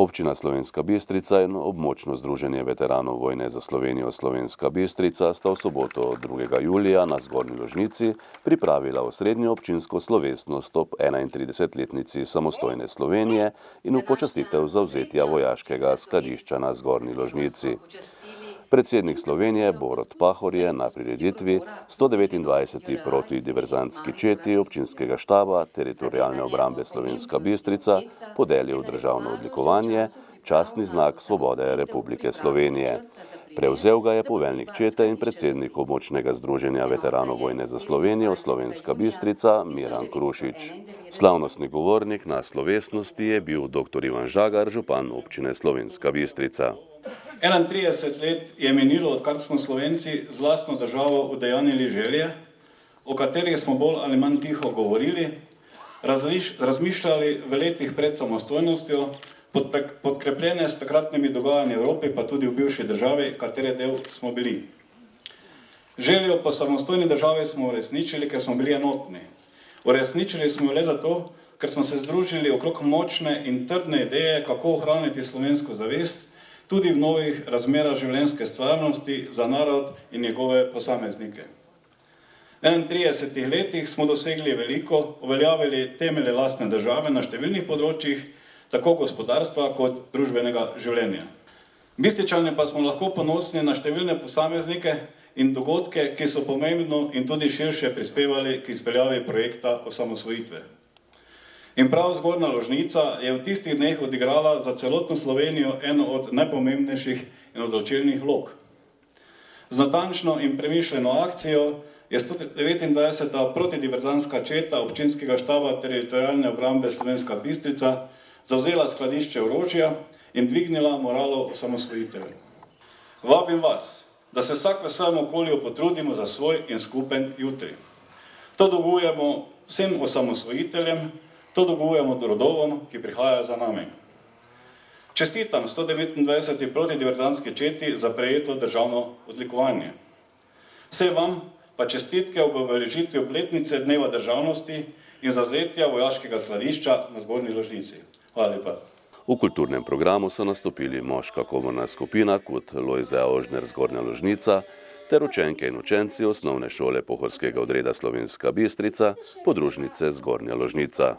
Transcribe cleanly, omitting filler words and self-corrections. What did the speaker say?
Občina Slovenska Bistrica in območno združenje veteranov vojne za Slovenijo Slovenska Bistrica sta v soboto 2. julija na Zgornji Ložnici pripravila osrednjo občinsko slovesnost ob 31-letnici samostojne Slovenije in v počastitev zavzetja vojaškega skladišča na Zgornji Ložnici. Predsednik Slovenije Borut Pahor je na prireditvi 129. protidiverzantski četi občinskega štaba Teritorialne obrambe Slovenska Bistrica podelil državno odlikovanje, častni znak Svobode Republike Slovenije. Prevzel ga je poveljnik čete in predsednik območnega združenja veteranov vojne za Slovenijo Slovenska Bistrica Miran Krušič. Slavnostni govornik na slovesnosti je bil dr. Ivan Žagar, župan občine Slovenska Bistrica. 31 let je minilo, odkar smo Slovenci z lastno državo udejanili želje, o katerih smo bolj ali manj tiho govorili, razmišljali v letih pred samostojnostjo, podkrepljene s takratnimi dogajanji v Evropi, pa tudi v bivši državi, katere del smo bili. Željo po samostojni državi smo uresničili, ker smo bili enotni. Uresničili smo jo le zato, ker smo se združili okrog močne in trdne ideje, kako ohraniti slovensko zavest, tudi v novih razmerah življenjske stvarnosti za narod in njegove posameznike. V 31 letih smo dosegli veliko, uveljavili temelje lastne države na številnih področjih, tako gospodarstva kot družbenega življenja. Bistričani pa smo lahko ponosni na številne posameznike in dogodke, ki so pomembno in tudi širše prispevali k izpeljavi projekta osamosvojitve. In prav Zgornja Ložnica je v tistih dneh odigrala za celotno Slovenijo eno od najpomembnejših in odločilnih vlog. Z natančno in premišljeno akcijo je 129. protidiverzantska četa občinskega štaba Teritorialne obrambe Slovenska Bistrica zavzela skladišče orožja in dvignila moralo osamosvojiteljev. Vabim vas, da se vsak v svojem okolju potrudimo za svoj in skupen jutri. To dolgujemo vsem osamosvojiteljem, to dolgujemo rodovom, ki prihajajo za nami. Čestitam 129. protidiverzantski četi za prejeto državno odlikovanje. Vsem vam pa čestitke ob obeležitvi obletnice Dneva državnosti in zavzetja vojaškega skladišča na Zgornji Ložnici. Hvala lepa. V kulturnem programu so nastopili moška komorna skupina kot Lojze Ožner Zgornja Ložnica ter učenke in učenci osnovne šole pohorskega odreda Slovenska Bistrica, podružnice Zgornja Ložnica.